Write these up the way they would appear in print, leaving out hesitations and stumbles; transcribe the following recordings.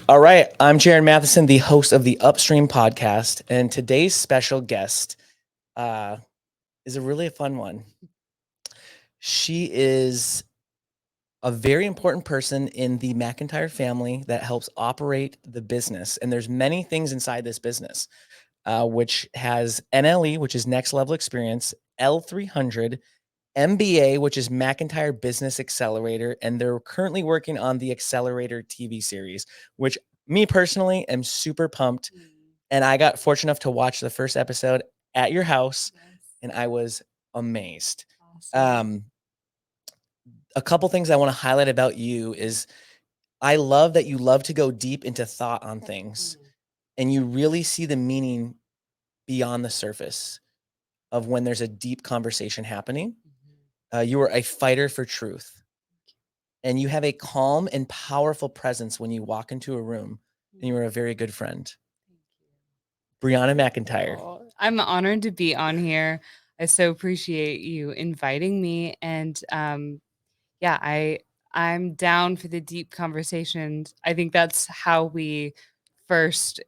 All right, I'm Jaron Matheson, the host of the Upstream podcast, and today's special guest uh, is a really fun one. She is a very important person in the McIntyre family that helps operate the business, and there's many things inside this business, which has NLE, which is Next Level Experience, L300, MBA, which is McIntyre Business Accelerator, and they're currently working on the Accelerator TV series, which me personally am super pumped. And I got fortunate enough to watch the first episode at your house, and I was amazed. Awesome. A couple things I want to highlight about you is I love that you love to go deep into thought on things, and you really see the meaning beyond the surface of when there's a deep conversation happening. You are a fighter for truth, and you have a calm and powerful presence when you walk into a room, and you are a very good friend. Brianna McIntyre. Oh, I'm honored to be on here. I so appreciate you inviting me, and yeah, I'm down for the deep conversations. I think that's how we first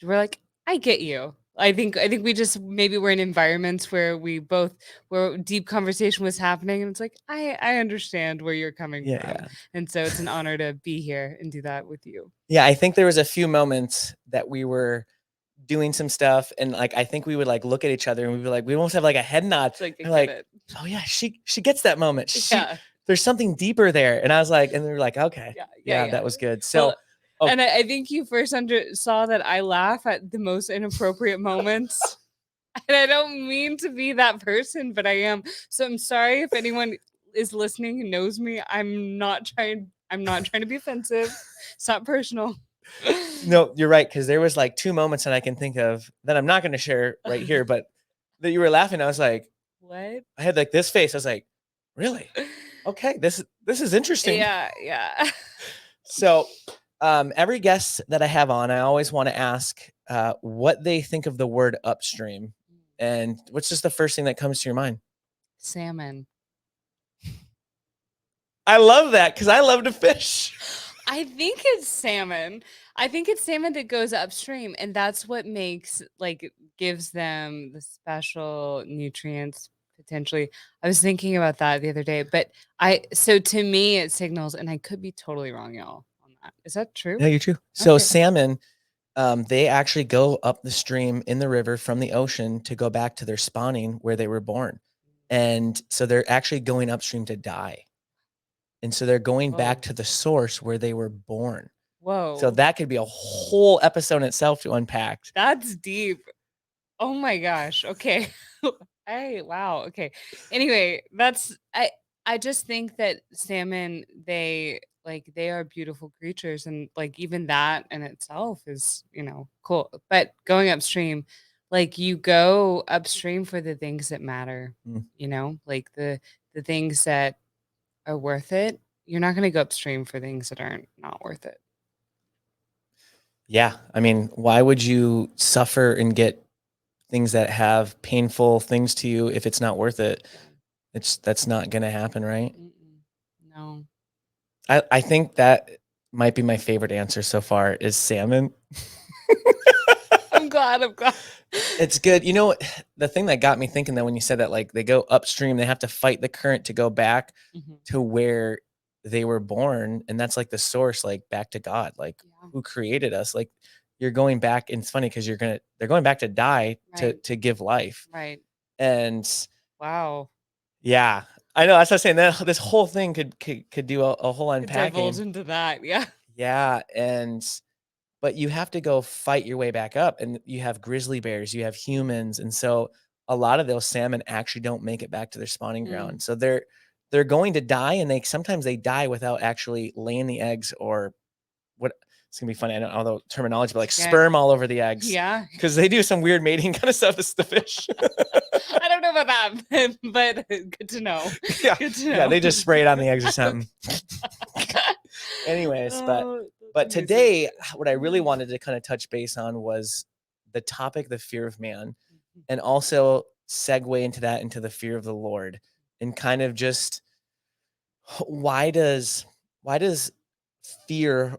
we're like, I get you. I think we just maybe we're in environments where we both where deep conversation was happening, and it's like I understand where you're coming Yeah, from, yeah. and so it's an honor to be here and do that with you. Yeah, I think there was a few moments that we were doing some stuff, and, like, I think we would, like, look at each other, and we'd be like, we almost have, like, a head nod. It's like I We're get like, it. "Oh, yeah, she gets that moment. Yeah. There's something deeper there." And I was like and we were like, "Okay. Yeah, yeah, Yeah, yeah. that was good." So Well, oh, and I think you first saw that I laugh at the most inappropriate moments. And I don't mean to be that person, but I am. So I'm sorry if anyone is listening and knows me. I'm not trying to be offensive. It's not personal. no, you're right, because there was, like, 2 moments that I can think of that I'm not gonna share right here, but that you were laughing, I was like What? I had, like, this face, I was like, "Really? Okay, this is interesting." Yeah, yeah. So, every guest that I have on, I always wanna ask, what they think of the word upstream, and what's just the first thing that comes to your mind? Salmon. I love that because I love to fish. I think it's salmon. I think it's salmon that goes upstream, and that's what makes gives them the special nutrients potentially. I was thinking about that the other day, but I so to me it signals, and I could be totally wrong, y'all, on that. Is that true? No, you're true. So Okay. salmon, they actually go up the stream in the river from the ocean to go back to their spawning where they were born, and so they're actually going upstream to die, and so they're going back Whoa. to the source where they were born. So Whoa. that could be a whole episode in itself to unpack. That's deep. Oh my gosh. Okay. Hey, wow. Okay. Anyway, I just think that salmon they are beautiful creatures, and like even that in itself is, cool. But going upstream, like you go upstream for the things that matter, Mm. like the things that are worth it. You're not going to go upstream for things that aren't not worth it. Yeah, I mean, why would you suffer and get things that have painful things to you if it's not worth it? Yeah. That's not gonna happen, right? Mm-mm. No. I think that might be my favorite answer so far is salmon. I'm glad. I'm glad. It's good. You know, the thing that got me thinking that when you said that, like, they go upstream, they have to fight the current to go back Mhm. to where they were born, and that's, like, the source, like, back to God, like, Yeah. who created us, like, you're going back and it's funny because 'cause they're going back to die Right. to give life, Right. and Wow. yeah, I know, that's what I'm saying, that this whole thing could do a whole Could divulge unpacking. into that. Yeah. Yeah, but you have to go fight your way back up, and you have grizzly bears, you have humans, and so a lot of those salmon actually don't make it back to their spawning Mm. ground. So they're going to die, and sometimes they die without actually laying the eggs or what it's gonna be funny, I don't know the terminology, but like Yeah. sperm all over the eggs Yeah. because they do some weird mating kind of stuff as the fish. I don't know about that, but good to know. Yeah, Good to yeah, know. they just spray it on the eggs or Okay. something. Anyways, Oh, that's but amazing. today, what I really wanted to kind of touch base on was the topic, the fear of man, and also segue into that into the fear of the Lord, and kind of just why does why does fear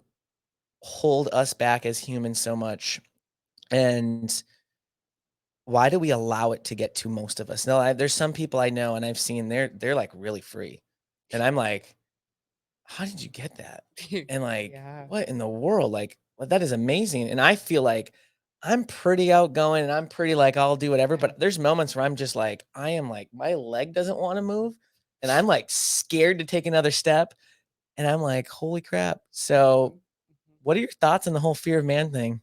hold us back as humans so much? And why do we allow it to get to most of us? No, there's some people I know and I've seen they're like really free. And I'm like, how did you get that? And like, Yeah. what in the world? Like, well, that is amazing. And I feel like I'm pretty outgoing and I'm pretty like, I'll do whatever. Yeah. But there's moments where I'm just like, I am like, my leg doesn't want to move. And I'm like scared to take another step. And I'm like, holy crap. So, Mhm, mhm. what are your thoughts on the whole fear of man thing?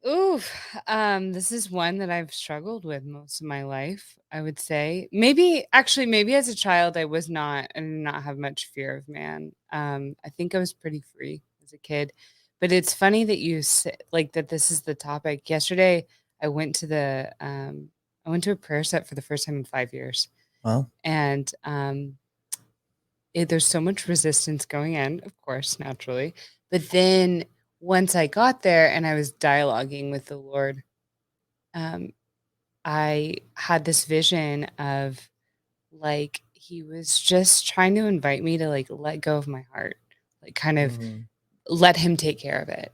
Ooh, this is one that I've struggled with most of my life, I would say. Maybe as a child, I did not have much fear of man. I think I was pretty free as a kid. But it's funny that you say, like that this is the topic. Yesterday, I went to I went to a prayer set for the first time in 5 years. Well, And there's so much resistance going in, of course, naturally. But then once I got there and I was dialoguing with the Lord, um, I had this vision of like he was just trying to invite me to like let go of my heart, like kind of mm, let him take care of it.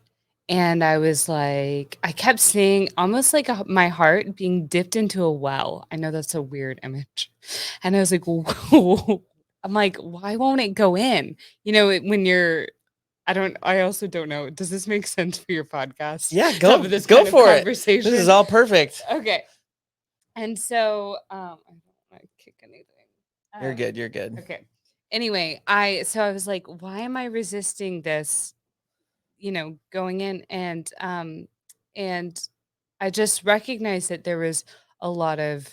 And I was like, I kept seeing almost like my heart being dipped into a well. I know that's a weird image. And I was like, "Whoa." I'm like, why won't it go in? When I also don't know. Does this make sense for your podcast? yeah, Having this go kind of for it. This is conversation. all perfect. Okay. And so, I don't want to kick anything. You're Um, good. You're good. okay. Anyway, I was like, why am I resisting this, going in? And I just recognized that there was a lot of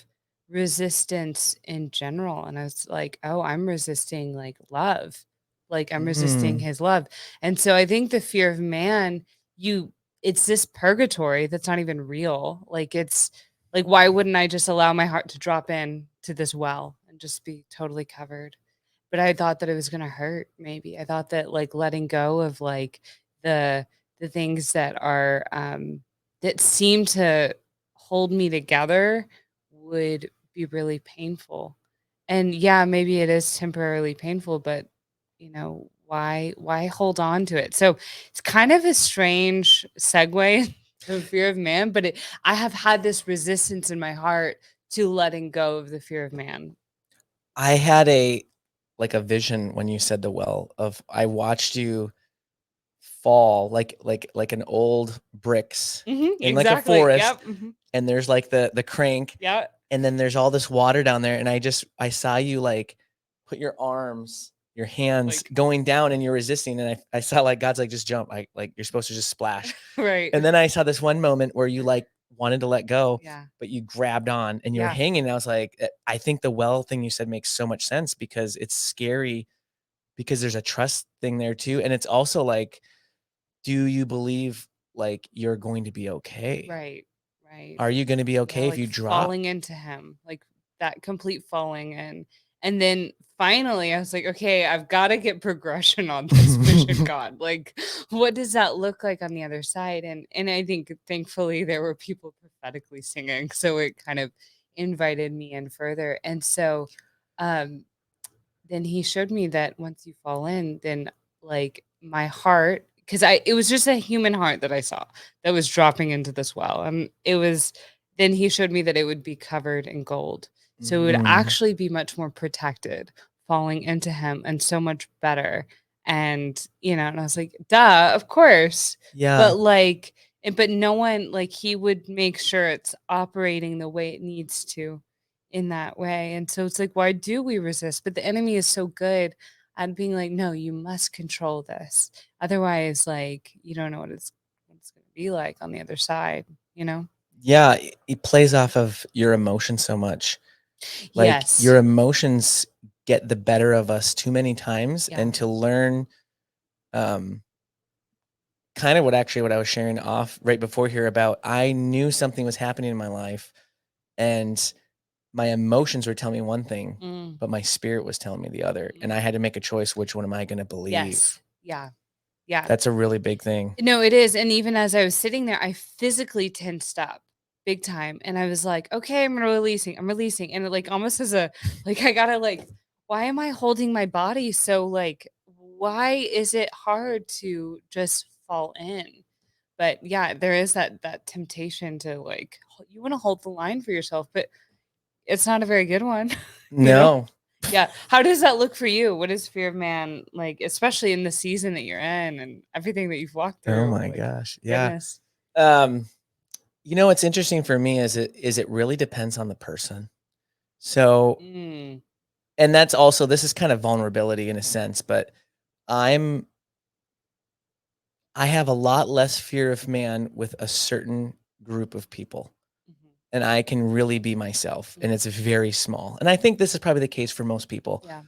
resistance in general. And I was like, oh, I'm resisting like love. Like I'm resisting Mm, his love. And so I think the fear of man, you it's this purgatory that's not even real. Like it's like why wouldn't I just allow my heart to drop in to this well and just be totally covered? But I thought that it was gonna hurt, maybe. I thought that, like, letting go of, like, the the things that seem to hold me together would be really painful. And, yeah, maybe it is temporarily painful, but, why hold on to it? So, it's kind of a strange segue to fear of man, but I have had this resistance in my heart to letting go of the fear of man. I had a vision when you said the well of I watched you fall like an old bricks Mhm, in like a exactly, forest, yep, mhm. and there's like the crank, Yeah, and then there's all this water down there, and I saw you like put your arms, your hands like going down, and you're resisting, and I saw like God's like just jump, like you're supposed to just splash. right. And then I saw this one moment where you like wanted to let go, Yeah, but you grabbed on and you were yeah, hanging. And I was like, I think the well thing you said makes so much sense because it's scary because there's a trust thing there too. And it's also like, do you believe like you're going to be okay? right, right. Are you going to be Yeah, okay if like you drop? falling into him, like that complete falling in. And then finally I was like, okay, I've got to get progression on this vision, God. Like, what does that look like on the other side? And I think thankfully there were people prophetically singing. So it kind of invited me in further. And so um then he showed me that once you fall in, then like my heart, because I it was just a human heart that I saw that was dropping into this well. And then he showed me that it would be covered in gold. So it would Mhm. actually be much more protected falling into him and so much better. And I was like, duh, of course. Yeah. But but no one, like, he would make sure it's operating the way it needs to in that way. And so it's like, why do we resist? But the enemy is so good at being like, no, you must control this. Otherwise, like, you don't know what it's going to be like on the other side, you know? Yeah. It plays off of your emotions so much. Like your Yes. emotions get the better of us too many times. Yeah. And to learn, um, kind of what I was sharing off right before here about I knew something was happening in my life and my emotions were telling me one thing, Mm, but my spirit was telling me the other. And I mm. had to make a choice. Which one am I going to believe? Yes. Yeah. Yeah. That's a really big thing. No, it is, and even as I was sitting there, I physically tensed up big time, and I was like, "Okay, I'm releasing," and, like, almost as a like, I gotta, like, why am I holding my body so, like, why is it hard to just fall in. But yeah, there is that temptation to like you want to hold the line for yourself, but it's not a very good one, you know? No. Yeah. How does that look for you? What is fear of man like, especially in the season that you're in and everything that you've walked Oh through? my Like, gosh. Yeah. goodness. Um, what's interesting for me is it really depends on the person. So, Mm, and that's also this is kind of vulnerability in a sense, but I'm I have a lot less fear of man with a certain group of people, mhm, and I can really be myself, and mhm. it's very small. And I think this is probably the case for most people. Yeah.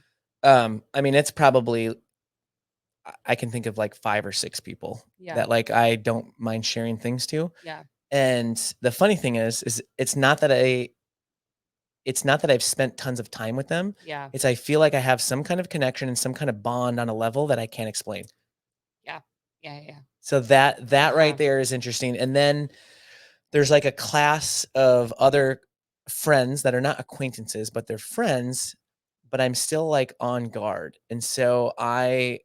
I mean, it's probably I can think of like 5 or 6 people Yeah. that like I don't mind sharing things to. Yeah. And the funny thing is it's not that I've spent tons of time with them. Yeah. It's I feel like I have some kind of connection and some kind of bond on a level that I can't explain. Yeah. Yeah. Yeah. So that right Uh-huh. there is interesting. And then there's like a class of other friends that are not acquaintances, but they're friends, but I'm still like on guard. And so I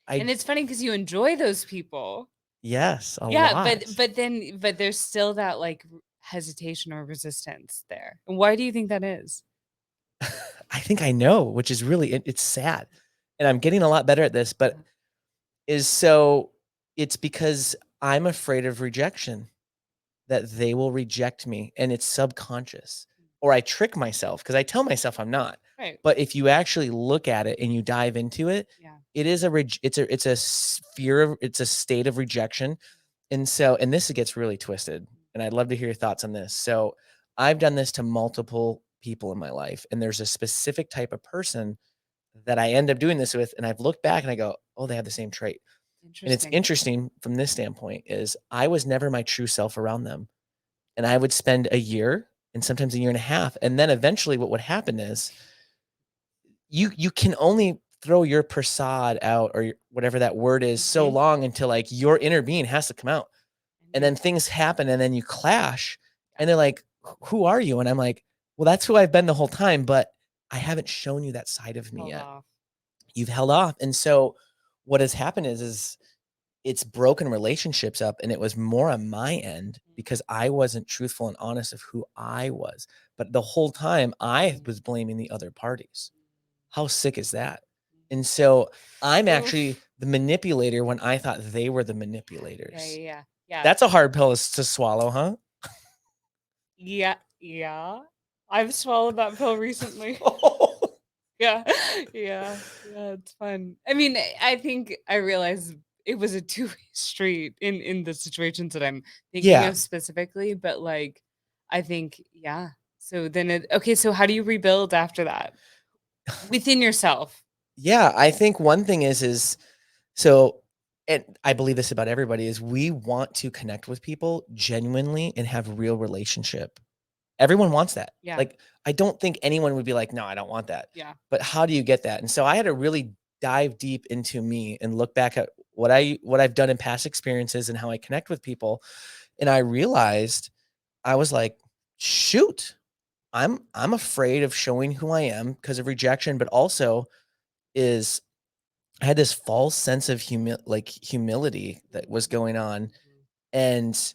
And it's funny because you enjoy those people. yes, a Yeah, lot. but there's still that, like, hesitation or resistance there. And why do you think that is? I think I know, which is really it's sad. And I'm getting a lot better at this, but Uh, is so it's because I'm afraid of rejection, that they will reject me, and it's subconscious. Or I trick myself because I tell myself I'm not. right. But if you actually look at it and you dive into it, Yeah. it is it's a fear of it's a state of rejection. And so and this gets really twisted, and I'd love to hear your thoughts on this. So, I've done this to multiple people in my life, and there's a specific type of person that I end up doing this with, and I've looked back and I go, "Oh, they have the same trait." And it's Interesting. interesting from this standpoint is I was never my true self around them, and I would spend a year and sometimes a year and a half, and then eventually what would happen is you can only throw your facade out or your whatever that word is so Mhm. long until, like, your inner being has to come out. And And you then things happen and then you clash yeah, and they're like, Who are you?" And I'm like, "Well, that's who I've been the whole time, but I haven't shown you that side of me held yet. off. You've held off." And so what has happened is it's broken relationships up, and it was more on my end because I wasn't truthful and honest of who I was. But the whole time I Mhm. was blaming the other parties. How sick is that? And so I'm actually Oof. the manipulator when I thought they were the Yeah, yeah, manipulators. yeah. Yeah. That's a hard pill to swallow, huh? Yeah, yeah. I've swallowed that pill recently. Yeah. Yeah. Yeah, it's fun. I mean, I think I realized it was a two-way street in the situations that I'm thinking Yeah. of specifically, but, like, I think yeah. So then it okay, so how do you rebuild after that? Within yourself. Yeah, I think one thing is so and I believe this about everybody is we want to connect with people genuinely and have real relationship. Everyone wants that. Yeah. Like, I don't think anyone would be like, "No, I don't want that." Yeah. But how do you get that? And so I had to really dive deep into me and look back at what I've done in past experiences and how I connect with people, and I realized I was like, "Shoot, I'm afraid of showing who I am because of rejection," but also is I had this false sense of humility that was Mhm. going on, Mhm. and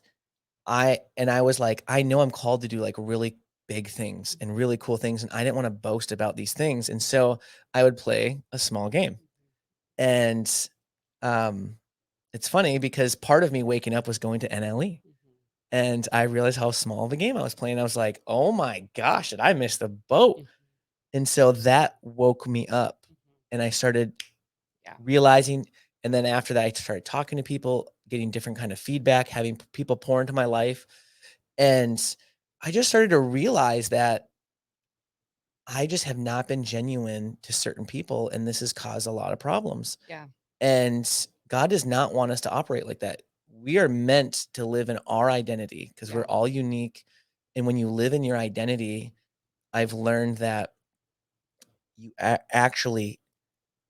I was like, "I know I'm called to do, like, really big things and really cool things," and I didn't wanna boast about these things, and so I would play a small game, and, um, it's funny because part of me waking up was going to NLE, Mhm. and I realized how small of a game I was playing. I was like, "Oh my gosh, did I miss the boat?" Mhm. And so that woke me up, Mhm. and I started Yeah. realizing and then after that, I started talking to people, getting different kind of feedback, having people pour into my life, and I just started to realize that I just have not been genuine to certain people, and this has caused a lot of problems. Yeah. And God does not want us to operate like that. We are meant to live in our identity because we're Yeah. all unique. And when you live in your identity, I've learned that you actually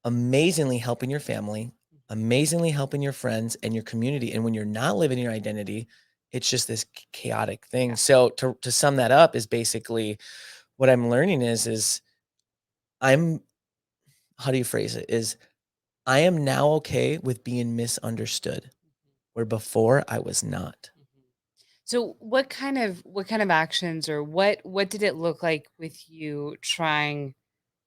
amazingly helping your family, Mhm. amazingly helping your friends and your community. And when you're not living your identity, it's just this chaotic thing. Yeah. So to sum that up is basically what I'm learning is I'm how do you phrase it? Is I am now okay with being misunderstood. where before I was not. Mhm. So what kind of actions, or what did it look like with you trying,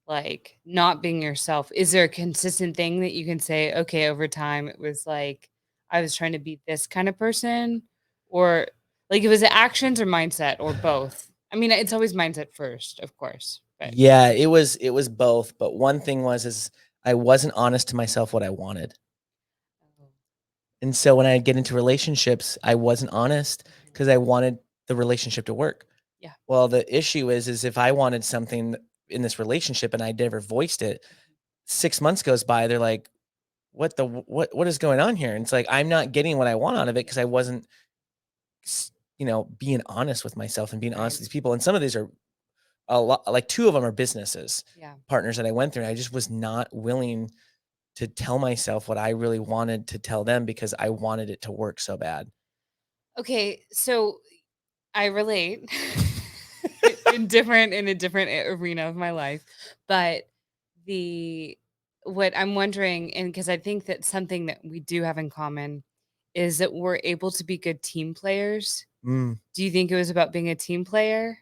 like, not being yourself? Is there a consistent thing that you can say, okay, over time it was like I was trying to be this kind of person, or like it was actions or mindset or both? I mean, it's always mindset first, of course, but Yeah, it was both, but one thing is I wasn't honest to myself what I wanted. oh, And so when I get into relationships, I wasn't honest mhm, because I wanted the relationship to work. yeah, Well, the issue is if I wanted something in this relationship and I never voiced it, mhm, 6 months goes by, they're like, what is going on here? And it's like I'm not getting what I want out of it because I wasn't being honest with myself and being honest right, with these people. And some of these are a lot, like 2 of them are businesses yeah. partners that I went through. And I just was not willing to tell myself what I really wanted to tell them because I wanted it to work so bad. Okay, so I relate in a different arena of my life, but the what I'm wondering, and because I think that something that we do have in common is that we're able to be good team players. Mm. Do you think it was about being a team player,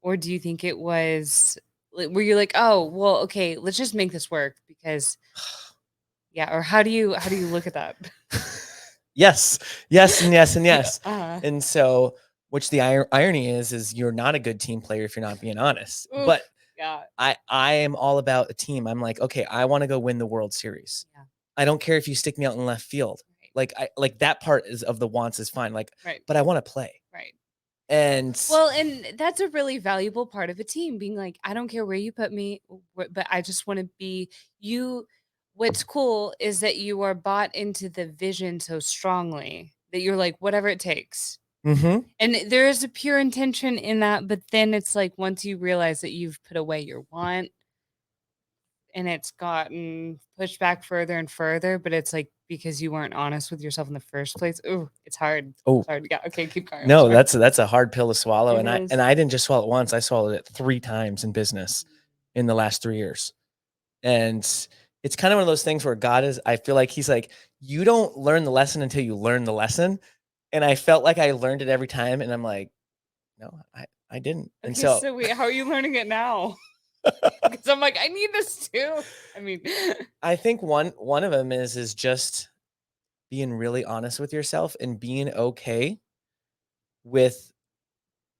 or do you think it was were you like, oh, well, okay, let's just make this work because yeah, or how do you look at that? Yes. Yes, and yes, and yes. uh And so, which the irony is you're not a good team player if you're not being honest. But Oof. Yeah. I am all about a team. I'm like, "Okay, I wanna go win the World Series. Yeah. I don't care if you stick me out in left field." Right. Like, that part is of the wants is fine, like, Right. but I wanna play. Right. And Well, and that's a really valuable part of a team, being like, I don't care where you put me, but I just want to be you. What's cool is that you are bought into the vision so strongly that you're like, whatever it takes. Mhm. And there is a pure intention in that. But then it's like, once you realize that you've put away your want and it's gotten pushed back further and further, but it's like because you weren't honest with yourself in the first place. Ooh, it's hard. Oh, It's hard. Yeah. Okay. Keep going. I'm no, sorry. that's a hard pill to swallow, It and I is. and I didn't just swallow it once, I swallowed it 3 times in business in the last 3 years. And it's kind of one of those things where God is I feel like he's like, "You don't learn the lesson until you learn the lesson." And I felt like I learned it every time, and I'm like, "No, I didn't." And Okay, so so wait, how are you learning it now? Because I'm like, I need this too. I mean, I think one of them is just being really honest with yourself and being okay with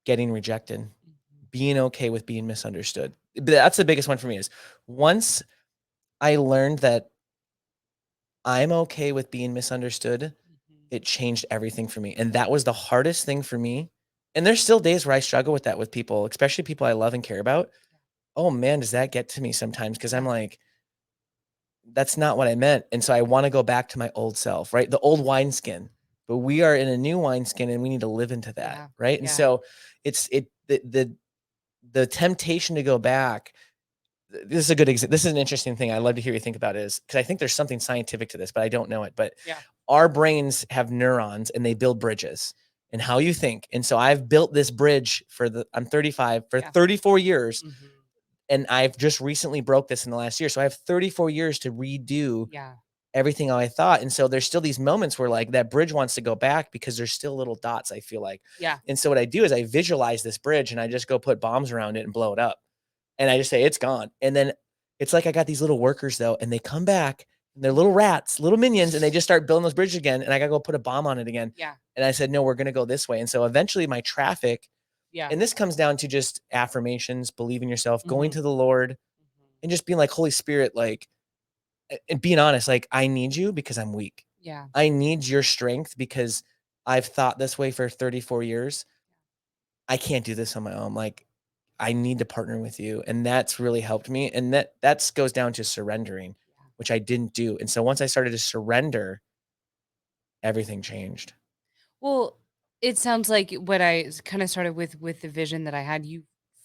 getting rejected, Mhm, being okay with being misunderstood. But that's the biggest one for me is once I learned that I'm okay with being misunderstood, mhm. it changed everything for me, and that was the hardest thing for me, and there's still days where I struggle with that with people, especially people I love and care about. Oh, man, does that get to me sometimes? Because 'cause I'm Yeah, like, "That's not what I meant," and so I wanna go back to my old self, right? The old wineskin, but we are in a new wineskin, and we need to live into that, yeah, right? And yeah, so it's it the temptation to go back this is a good this is an interesting thing I love to hear you think about is because I think there's something scientific to this, but I don't know it. But yeah, our brains have neurons and they build bridges and how you think. And so I've built this bridge I'm 35 for yeah, 34 years mhm, and I've just recently broke this in the last year. So I have 34 years to redo yeah, everything how I thought. And so there's still these moments where like that bridge wants to go back because there's still little dots, I feel like. yeah, And so what I do is I visualize this bridge and I just go put bombs around it and blow it up. And I just say, "It's gone." And then it's like I got these little workers though, and they come back and they're little rats, little minions, and they just start building those bridges again. And I gotta go put a bomb on it again. yeah, And I said, "No, we're gonna go this way." And so eventually my traffic, yeah, and this comes down to just affirmations, believing yourself, going mhm, to the Lord, mhm, and just being like, Holy Spirit, like, and being honest, like, I need you because I'm weak. yeah, I need your strength because I've thought this way for 34 years. I can't do this on my own. Like, I need to partner with you, and that's really helped me, and that's goes down to surrendering, yeah. which I didn't do, and so once I started to surrender, everything changed. Well, it sounds like what I kind of started with the vision that I had.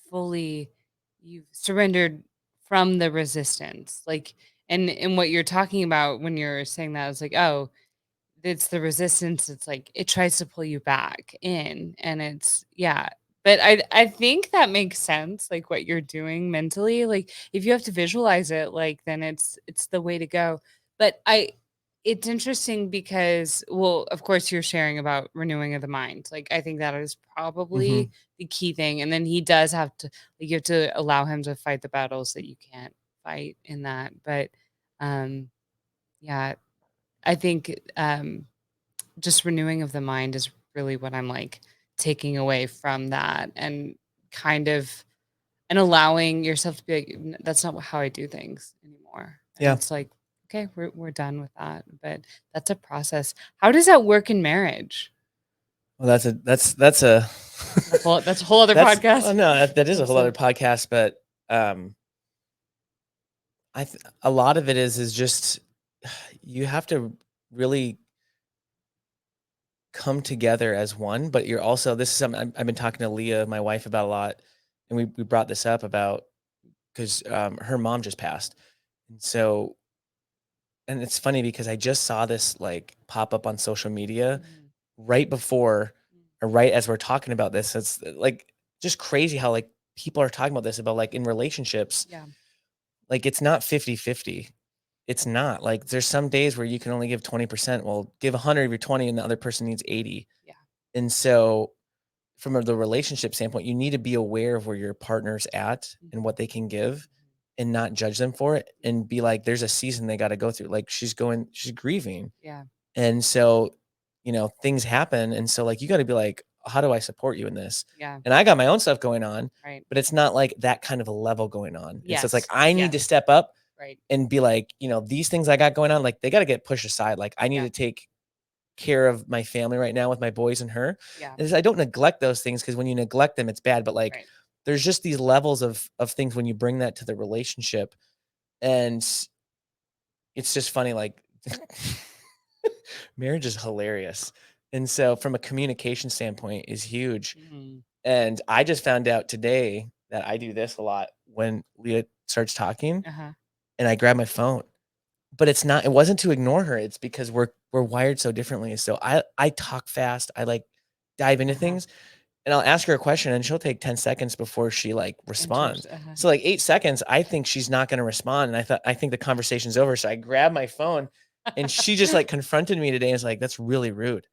Fully, you've surrendered from the resistance, like, and what you're talking about when you're saying that is like, oh, it's the resistance, it's like it tries to pull you back in, and it's yeah. But I think that makes sense, like, what you're doing mentally, like, if you have to visualize it, like, then it's the way to go. But It's interesting because, well, of course, you're sharing about renewing of the mind. Like, I think that is Mhm. probably the key thing. And then he does have to, like, you have to allow him to fight the battles that you can't fight in that. But, um, yeah, I think just renewing of the mind is really what I'm like taking away from that, and kind of, and allowing yourself to be like, That's not how I do things anymore." And Yeah. it's like, okay, we're done with that. But that's a process. How does that work in marriage? Well, that's a That's a whole other that's podcast. no, that is a whole other Episode. podcast, but, a lot of it is just you have to really come together as one, but you're also this is something I've been talking to Leah, my wife, about a lot, and we brought this up about 'cause, her mom just passed, and so and it's funny because I just saw this, like, pop up on social media Mhm. right before or right as we're talking about this. It's, like, just crazy how, like, people are talking about this about, like, in relationships, Yeah. like, it's not 50-50. It's not, like, there's some days where you can only give 20%. Well, give 100 of your 20 and the other person needs 80. Yeah. And so from the relationship standpoint, you need to be aware of where your partner's at and Mhm. what they can give Mhm. and not judge them for it Yeah. and be like, there's a season they got to go through. Like she's grieving. Yeah. And so, things happen. And so like you got to be like, how do I support you in this? Yeah. And I got my own stuff going on, Right. but it's not like that kind of a level going on. And so it's like Yes. I need to Yes. step up Right. and be like, these things I got going on, like they got to get pushed aside. Like I need Yeah. to take care of my family right now with my boys and her. Yeah. Is I don't neglect those things because when you neglect them, it's bad. But like Right. there's just these levels of things when you bring that to the relationship. And it's just funny, like marriage is hilarious. And so from a communication standpoint is huge. Mhm. And I just found out today that I do this a lot when Leah starts talking Uh-huh. and I grab my phone. But it wasn't to ignore her, it's because we're wired so differently. So I talk fast, I, like, dive into Uh-huh. things, and I'll ask her a question, and she'll take 10 seconds before she, like, Interest. responds. Uh-huh. So, like, 8 seconds, I think she's not gonna respond, and I think the conversation's over, so I grab my phone, and she just, like, confronted me today and is like, "That's really rude."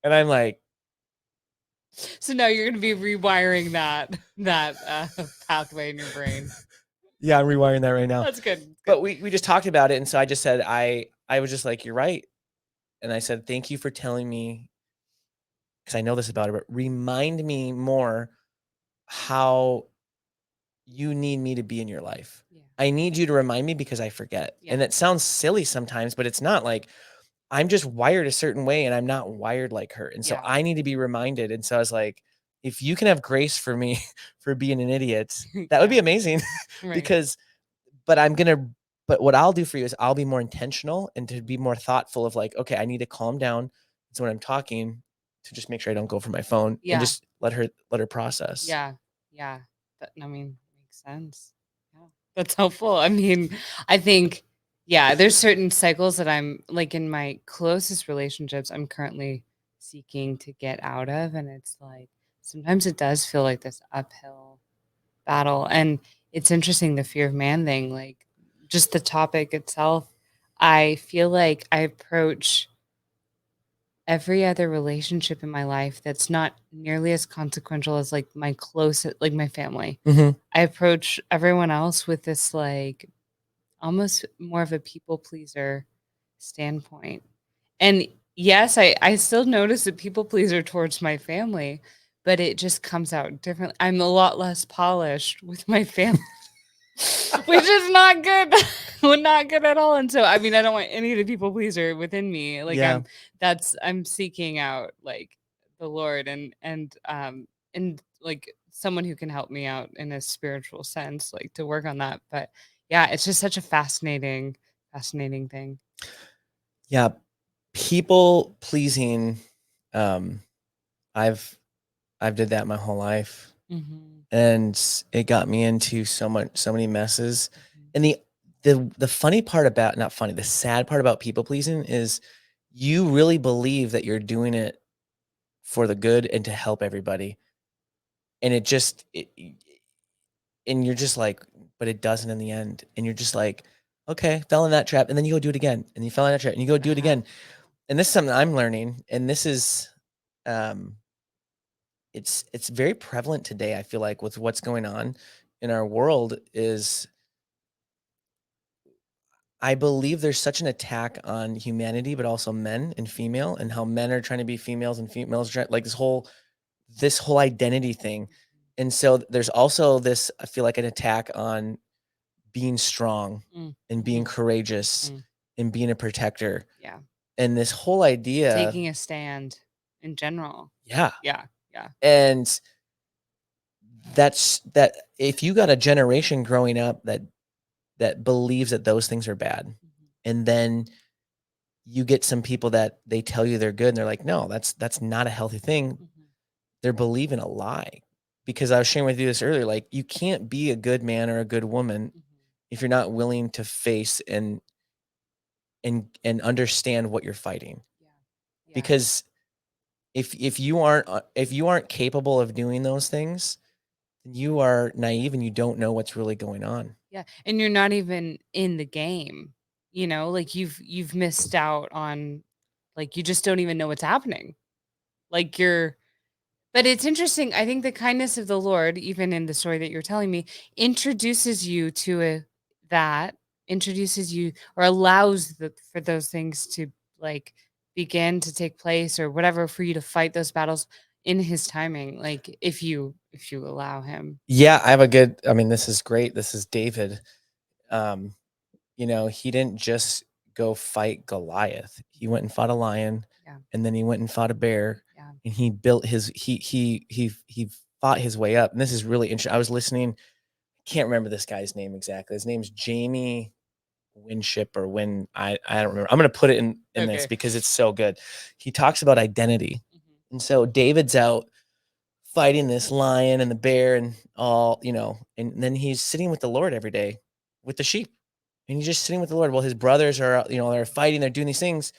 And I'm like, So now you're gonna be rewiring that pathway in your brain. "Yeah, I'm rewiring that right now." That's good. It's good. But we just talked about it, and so I just said I was just like, "You're right." And I said, "Thank you for telling me, because I know this about her, but remind me more how you need me to be in your life. Yeah. I need you to remind me because I forget." Yeah. And it sounds silly sometimes, but it's not. Like I'm just wired a certain way and I'm not wired like her. And so Yeah. I need to be reminded. And so I was like, if you can have grace for me for being an idiot, that would Yeah. be amazing Right. because but I'm going to but what I'll do for you is I'll be more intentional and to be more thoughtful of like, okay, I need to calm down. So when I'm talking to just make sure I don't go for my phone and Yeah. just let her process. Yeah. Yeah. That, I mean, makes sense. Yeah. That's helpful. I mean, I think, yeah, there's certain cycles that I'm like in my closest relationships, I'm currently seeking to get out of. And it's like sometimes it does feel like this uphill battle. And it's interesting, the fear of man thing, like just the topic itself. I feel like I approach every other relationship in my life that's not nearly as consequential as like my closest, like my family. Mhm. I approach everyone else with this like almost more of a people pleaser standpoint. And yes, I still notice a people pleaser towards my family, but it just comes out differently. I'm a lot less polished with my family. Which is not good. Well, not good at all, and so, I mean, I don't want any of the people pleaser within me, like, Yeah. I'm seeking out, like, the Lord and, like, someone who can help me out in a spiritual sense, like, to work on that, but, yeah, it's just such a fascinating thing. Yeah. People pleasing, um, I've I've did that my whole life, Mhm, and it got me into so many messes. mhm. And the funny part about not funny, the sad part about people pleasing is you really believe that you're doing it for the good and to help everybody, and it just and you're just like, but it doesn't in the end, and you're just like, Okay, fell in that trap, and then you go do it again, and you fell in that trap, and you go do it Uh-huh. again. And this is something I'm learning, and this is, um, it's very prevalent today, I feel like, with what's going on in our world is I believe there's such an attack on humanity, but also men and female, and how men are trying to be females and females try like this whole identity thing. And so there's also this, I feel like, an attack on being strong Mm, and being mhm, courageous mhm. and being a protector. Yeah. And this whole idea, Taking a stand in general. yeah. Yeah, yeah. And that if you got a generation growing up that believes that those things are bad, Mhm, and then you get some people that they tell you they're good and they're like, no, that's not a healthy thing. mhm, They're believing a lie. Because I was sharing with you this earlier, like you can't be a good man or a good woman mhm. if you're not willing to face and understand what you're fighting. Yeah, yeah, Because if you aren't capable of doing those things, then you are naive and you don't know what's really going on. yeah, and you're not even in the game, like, you've missed out on, like, you just don't even know what's happening. Like, but it's interesting, I think the kindness of the Lord, even in the story that you're telling me, introduces you to that, introduces you or allows for those things to, like, begin to take place or whatever, for you to fight those battles in his timing, like, if you allow him. Yeah, I have a good I mean, this is great. This is David. Um, he didn't just go fight Goliath. He went and fought a lion, Yeah, and then he went and fought a bear, yeah. and he built his he fought his way up. And this is really interesting. I was listening, can't remember this guy's name exactly. His name's Jamie Winship or Win I don't remember. I'm gonna put it in this Okay. because it's so good. He talks about identity. Mhm. And so David's out fighting this lion and the bear and all, and then he's sitting with the Lord every day with the sheep. And he's just sitting with the Lord. Well, his brothers are, they're fighting, they're doing these things,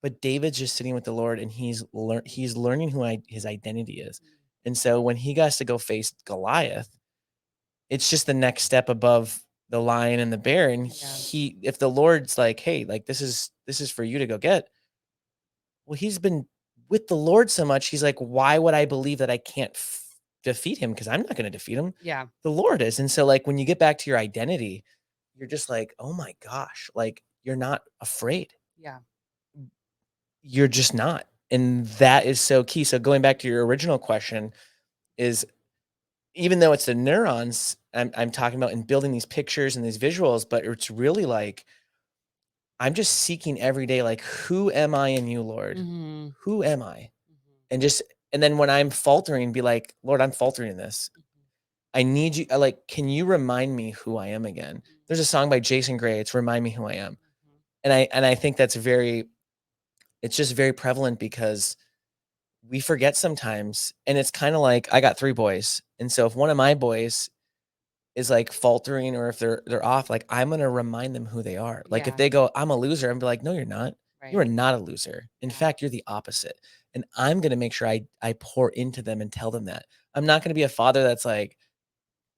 but David's just sitting with the Lord and he's learning his identity is. And so when he got to go face Goliath, it's just the next step above the lion and the bear. And Yeah, if the Lord's like, hey, like this is for you to go get, well, he's been with the Lord so much, he's like, "Why would I believe that I can't defeat him? Because 'Cause I'm not gonna defeat him. yeah, The Lord is." And so, like, when you get back to your identity, you're just like, "Oh my gosh," like, you're not afraid. yeah. You're just not. And that is so key. So going back to your original question is even though it's the neurons I'm talking about and building these pictures and these visuals, but it's really like, I'm just seeking every day, like, "Who am I in you, Lord? Mhm, Who am I?" mhm, And just and then when I'm faltering, be like, "Lord, I'm faltering in this. mhm, I need you can you remind me who I am again?" There's a song by Jason Gray, it's "Remind Me Who I Am." mhm, And I think that's it's just very prevalent because we forget sometimes, and it's kinda like I got 3 boys, and so if one of my boys is, like, faltering or if they're off, like, I'm gonna remind them who they are. Like, if yeah, they go, "I'm a loser," I'm be like, "No, you're not. You right, are not a loser. In yeah, fact, you're the opposite." And I'm gonna make sure I pour into them and tell them that. I'm not gonna be a father that's like,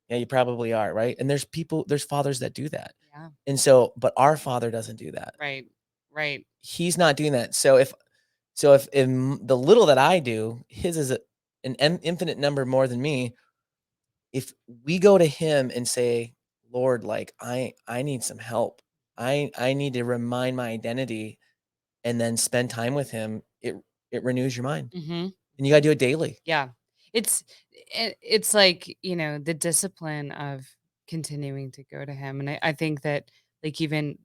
"Yeah, you probably are," right? And there's fathers that do that. yeah, And so but our Father doesn't do that. right, right, He's not doing that. So if in the little that I do, his is an infinite number more than me. If we go to him and say, "Lord, like, I need some help. I need to remind my identity," and then spend time with him, it renews your mind, mhm, and you gotta do it daily. yeah. It's it's like, the discipline of continuing to go to him, and I think that, like, even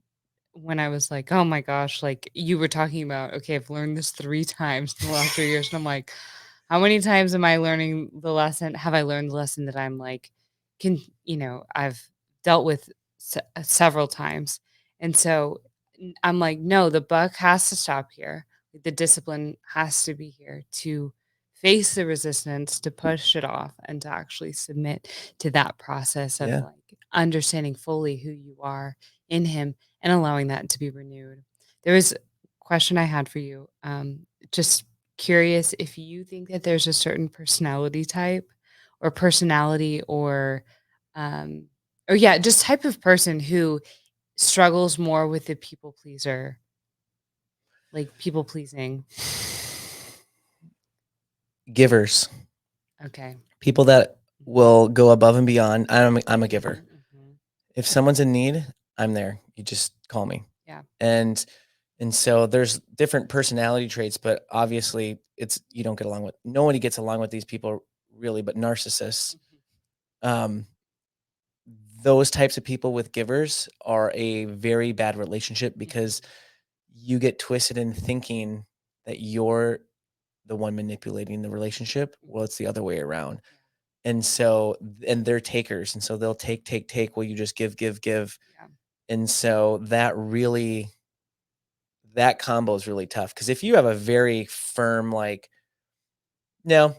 when I was like, "Oh my gosh," like, you were talking about, "Okay, I've learned this 3 times in the last 3 years," and I'm like, "How many times am I learning the lesson have I learned the lesson that I'm, like, I've dealt with several times." And so, I'm like, "No, the buck has to stop here. The discipline has to be here to face the resistance, to push it off, and to actually submit to that process of, Yeah. like, understanding fully who you are in him and allowing that to be renewed." There was a question I had for you. Just curious if you think that there's a certain personality type or personality, or yeah, just type of person who struggles more with the people pleaser, like people pleasing? Givers, Okay. people that Mhm. will go above and beyond. I'm a giver. Mhm, mhm. If someone's in need, I'm there. You just call me. Yeah. And and so there's different personality traits, but obviously it's you don't get along with nobody gets along with these people really, but narcissists. Mhm. Um, those types of people with givers are a very bad relationship because Mhm. you get twisted in thinking that you're the one manipulating the relationship. Well, Mhm. it's the other way around. Yeah. And so and they're takers, and so they'll take, take, take while you just give, give, give. Yeah. And so that combo is really tough because if you have a very firm, like, no,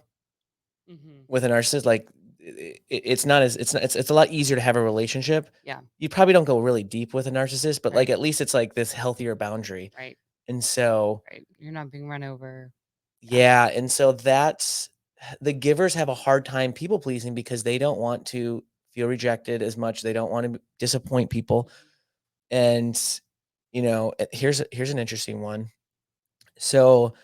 Mhm. with a narcissist, like it's not as it's a lot easier to have a relationship. Yeah. You probably don't go really deep with a narcissist, but like Right. at least it's like this healthier boundary. Right. And so Right. You're not being run over. Yeah. yeah, and so that's the givers have a hard time people pleasing because they don't want to feel rejected as much. They don't want to disappoint people. Mhm. And here's an interesting one. So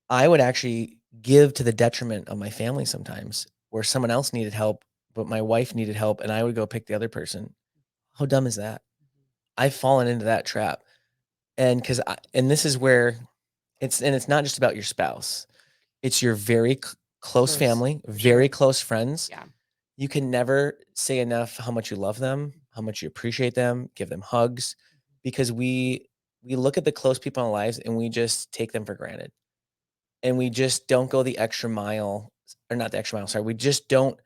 I would actually give to the detriment of my family sometimes, where someone else needed help, but my wife needed help, and I would go pick the other person. How dumb is that? Mhm. I've fallen into that trap, and this is where it's not just about your spouse. It's your very close Close. family, For sure. very close friends. Yeah. You can never say enough how much you love them, how Mhm. much you appreciate them, give them hugs, because we look at the close people in our lives and we just take them for granted. And we just don't go the extra mile, or not the extra mile, sorry. We just don't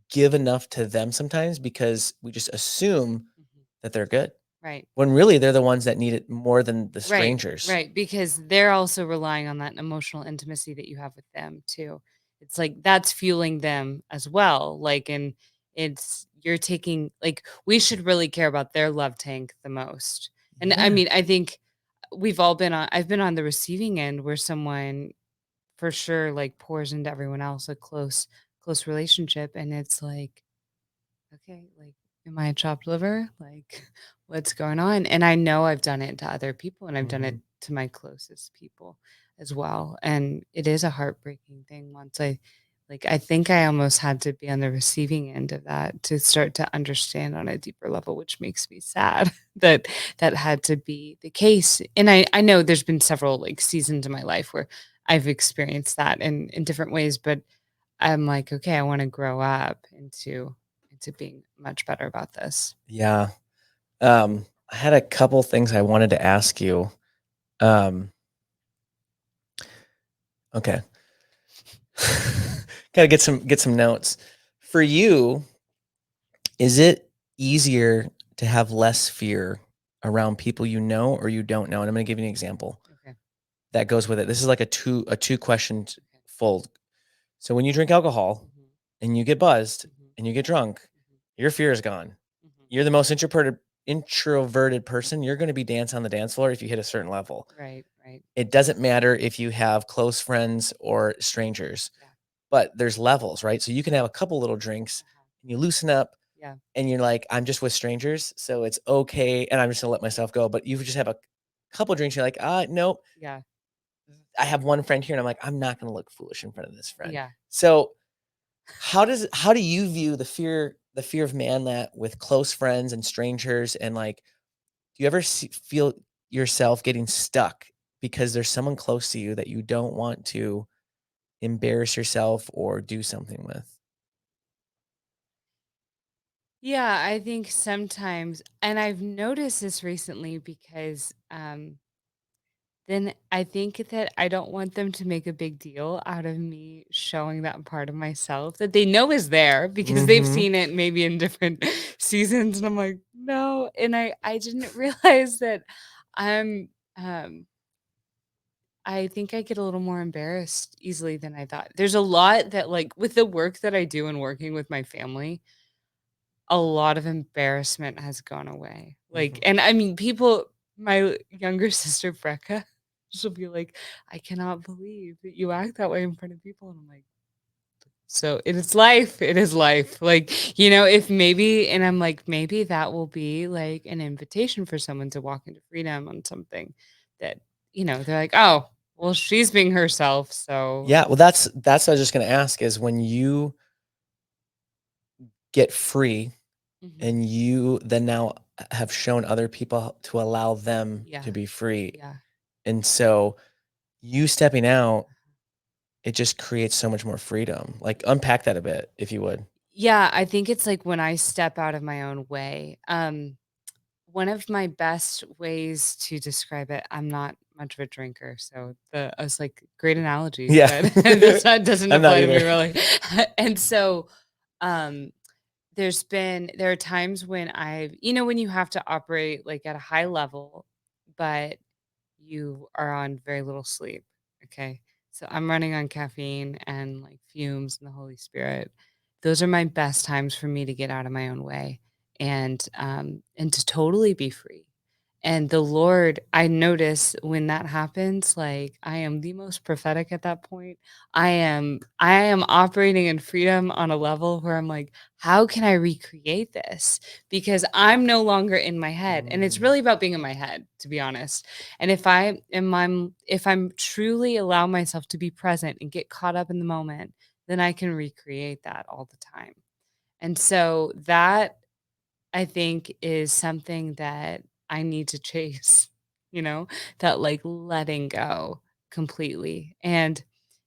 give enough to them sometimes because we just assume Mhm. that they're good, Right. when really they're the ones that need it more than the Right, strangers. right, because they're also relying on that emotional intimacy that you have with them too. It's like that's fueling them as well. Like, and it's you're taking like we should really care about their love tank the most. And I Yeah. mean, I think I've been on the receiving end where someone for sure like pours into everyone else a close relationship and it's like okay, like, am I a chopped liver? Like, what's going on? And I know I've done it to other people and I've done it Mhm. to my closest people as well. And it is a heartbreaking thing I think I almost had to be on the receiving end of that to start to understand on a deeper level, which makes me sad that that had to be the case. And I know there's been several like seasons in my life where I've experienced that in different ways, but I'm like, "Okay, I wanna grow up into being much better about this." Yeah. I had a couple things I wanted to ask you. Um, okay. Gotta get some notes. For you, is it easier to have less fear around people you know or you don't know? And I'm gonna give you an example Okay, that goes with it. This is like a two question okay. fold. So when you drink alcohol Mhm, and you get buzzed mhm, and you get drunk, mhm, your fear is gone. mhm. You're the most introverted person. You're gonna be dance on the dance floor if you hit a certain level. Right, right. It doesn't matter if you have close friends or strangers, Yeah, but there's levels, right? So you can have a couple little drinks uh-huh. and you loosen up Yeah, and you're like, I'm just with strangers, so it's okay. And I'm just gonna let myself go. But you just have a couple drinks, you're like, nope, yeah, I have one friend here, and I'm like, I'm not gonna look foolish in front of this friend. yeah. So how do you view the fear of man that with close friends and strangers and like do you ever feel yourself getting stuck because there's someone close to you that you don't want to embarrass yourself or do something with? Yeah, I think sometimes and I've noticed this recently because, then I think that I don't want them to make a big deal out of me showing that part of myself that they know is there because they've Mhm. seen it maybe in different seasons, and I'm like, "No," and I didn't realize that I'm, um I think I get a little more embarrassed easily than I thought. There's a lot that, like with the work that I do and working with my family, a lot of embarrassment has gone away. Like, Mhm. and I mean, people, my younger sister, Brecca, she'll be like, I cannot believe that you act that way in front of people. And I'm like, So it is life. It is life. Like, you know, if maybe, and I'm like, maybe that will be like an invitation for someone to walk into freedom on something that, you know, they're like, oh, well, she's being herself. So, Yeah, well, that's what I was just gonna ask is when you get free mhm. and you then now have shown other people to allow them Yeah, to be free. yeah. And so you stepping out, it just creates so much more freedom. Like unpack that a bit, if you would. Yeah, I think it's like when I step out of my own way. One of my best ways to describe it, I'm not much of a drinker, so I was like, great analogy, Yeah. but this one doesn't I'm not apply to either. me really. And so, um, there are times when you know, when you have to operate like at a high level, but you are on very little sleep. Okay. So I'm running on caffeine and like fumes and the Holy Spirit. Those are my best times for me to get out of my own way and to totally be free. And the Lord, I notice when that happens, like I am the most prophetic at that point. I am operating in freedom on a level where I'm like, how can I recreate this? Because I'm no longer in my head. And it's Mm, really about being in my head, to be honest. And if I'm truly allow myself to be present and get caught up in the moment, then I can recreate that all the time. And so that I think is something that I need to chase, you know, that like letting go completely. And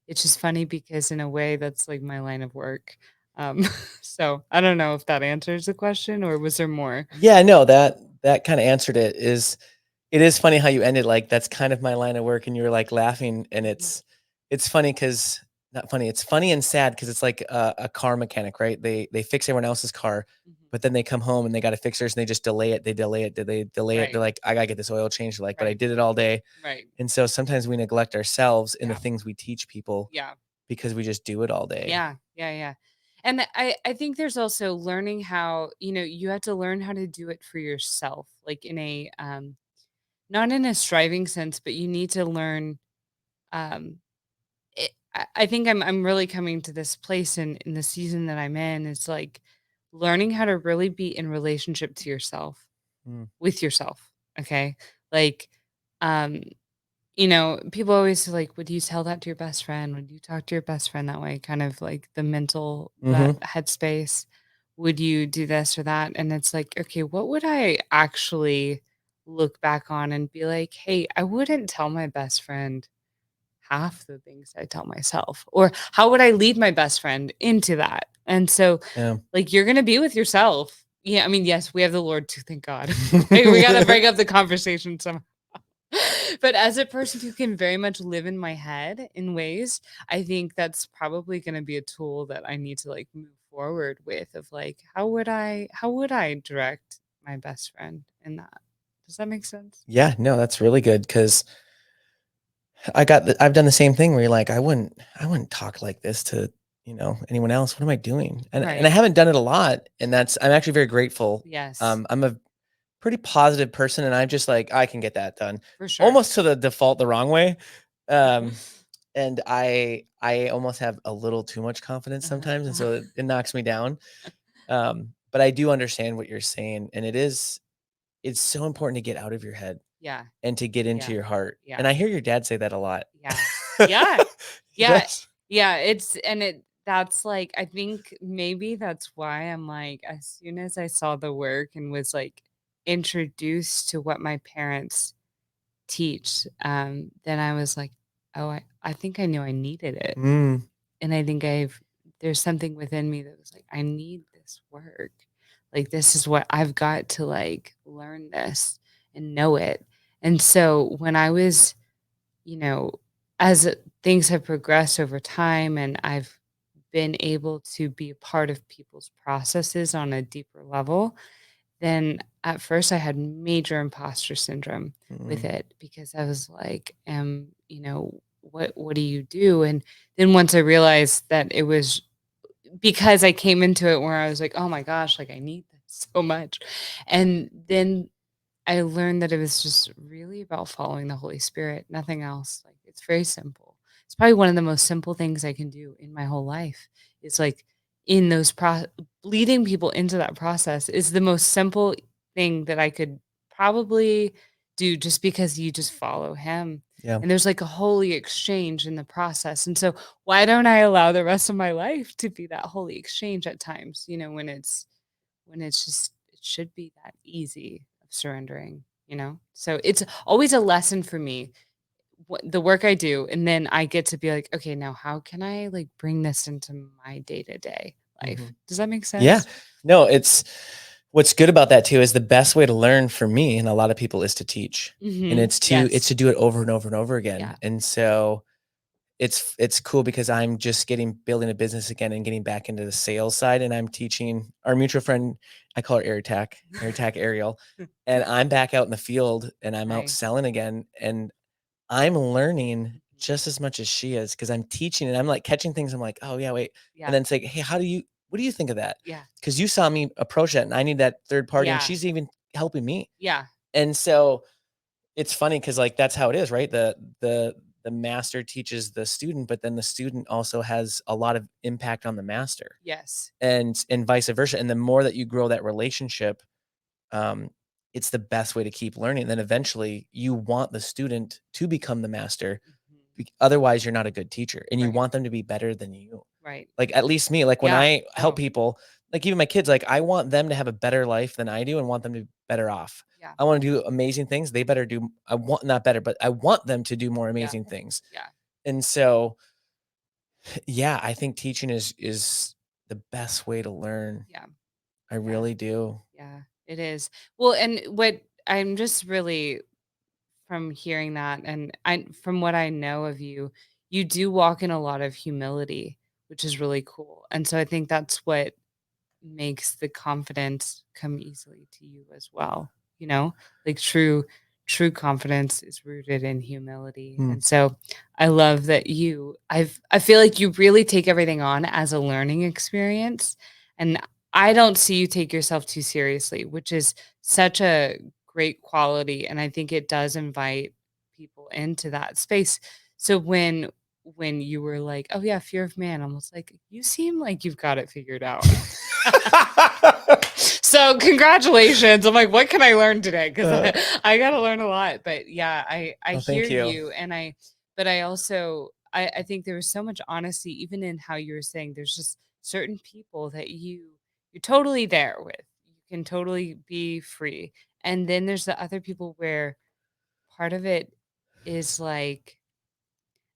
it's just funny because in a way that's like my line of work. Um, so I don't know if that answers the question or was there more? yeah, no, that kinda answered it. It is funny how you ended, like, that's kind of my line of work, and you were, like, laughing, and Mhm, it's funny because not funny, it's funny and sad because it's like a car mechanic, right? They fix everyone else's car, mhm. but then they come home and they gotta fix theirs, and they just delay it, they delay it, they delay it. They're Right, like, "I gotta get this oil changed." They're like, "But I right, did it all day." right. And so sometimes we neglect ourselves in the Yeah, things we teach people yeah. because we just do it all day. Yeah, yeah, yeah. And I think there's also learning how, you know, you have to learn how to do it for yourself, like in a not in a striving sense, but you need to learn um I think I'm really coming to this place in the season that I'm in. It's like learning how to really be in relationship to yourself, Mm, with yourself. Okay. Like um you know, people always say, like, would you tell that to your best friend? Would you talk to your best friend that way? Kind of like the mental, that mhm. headspace. Would you do this or that? And it's like, okay, what would I actually look back on and be like, hey, I wouldn't tell my best friend half the things I tell myself? Or how would I lead my best friend into that? And so, Yeah. like, you're going to be with yourself. Yeah. I mean, yes, we have the Lord too, thank God. Right? We got to break up the conversation somehow. But as a person who can very much live in my head in ways, I think that's probably gonna be a tool that I need to, like, move forward with of, like, how would I direct my best friend in that? Does that make sense? Yeah, no, that's really good because I've done the same thing where you're like, I wouldn't talk like this to, anyone else. What am I doing? And I Right. haven't done it a lot, and I'm actually very grateful. Yes. I'm a pretty positive person, and I'm just like, I can get that done. For sure. Almost to the default the wrong way. Um, and I almost have a little too much confidence sometimes, and Uh-huh. so it knocks me down. But I do understand what you're saying, and it's so important to get out of your head Yeah. and to get into Yeah. your heart. And Yeah. I hear your dad say that a lot. Yeah. Yeah. He Yeah. does. Yeah, that's, like, I think maybe that's why I'm, like, as soon as I saw the work and was, like, introduced to what my parents teach, then I was like, "Oh, I think I knew I needed it." Mm, And I think there's something within me that was like, "I need this work. Like, this is what I've got to, like, learn this and know it." And so when I was, you know, as things have progressed over time and I've been able to be a part of people's processes on a deeper level, then at first I had major imposter syndrome with mm. it because I was like, what do you do? And then once I realized that it was because I came into it where I was like, oh my gosh, like I need this so much. And then I learned that it was just really about following the Holy Spirit, nothing else. Like it's very simple. it's probably one of the most simple things I can do in my whole life. It's like in those leading people into that process is the most simple thing that I could probably do, just because you just follow him. Yeah. And there's like a holy exchange in the process. And so why don't I allow the rest of my life to be that holy exchange at times, when it's just, it should be that easy of surrendering. So it's always a lesson for me, the work I do, and then I get to be like, okay, now how can I like bring this into my day-to-day life? Mhm. Does that make Yeah. sense? No, it's what's good about that too is the best way to learn for me and a lot of people is to teach. And it's Yes. to do it over and over and over again. Yeah. And so it's cool because I'm just building a business again and getting back into the sales side, and I'm teaching our mutual friend, I call her Air Tac Ariel, and I'm back out in the field and I'm out Nice. selling again, and I'm learning Mhm. just as much as she is because 'cause I'm teaching and I'm, like, catching things, I'm like, "Oh, yeah, wait," and Yeah. then it's like, "Hey, what do you think of that? Yeah. Because you saw me approach that, and I need that third party, and Yeah. she's even helping me." Yeah. And so, it's funny because like, that's how it is, right? The master teaches the student, but then the student also has a lot of impact on the master, Yes. and vice versa, and the more that you grow that relationship, um, it's the best way to keep learning, then eventually, you want the student to become the master, Mhm. otherwise, you're not a good teacher, and you Right. want them to be better than you. Right. Like, at least me, like, when Yeah. I help Oh, people, like, even my kids, like, I want them to have a better life than I do and want them to be better off. yeah. I wanna do amazing things, they better do I want not better, but I want them to do more Yeah. amazing things. Yeah. And so, yeah, I think teaching is the best way to learn. Yeah. I Yeah. really do. Yeah. It is. Well, and what I'm just really, from hearing that, and from what I know of you, you do walk in a lot of humility, which is really cool. And so I think that's what makes the confidence come easily to you as well, you know? Like true confidence is rooted in humility. Mm. And so I love that I feel like you really take everything on as a learning experience, and I don't see you take yourself too seriously, which is such a great quality, and I think it does invite people into that space. So when you were like, "Oh yeah, fear of man," almost like, "You seem like you've got it figured out." So congratulations. I'm like, what can I learn today? Because Uh, I got to learn a lot. But yeah, I well, hear thank you. you, but I also I think there was so much honesty even in how you were saying. There's just certain people that you're totally there with. You can totally be free, and then there's the other people where part of it is like,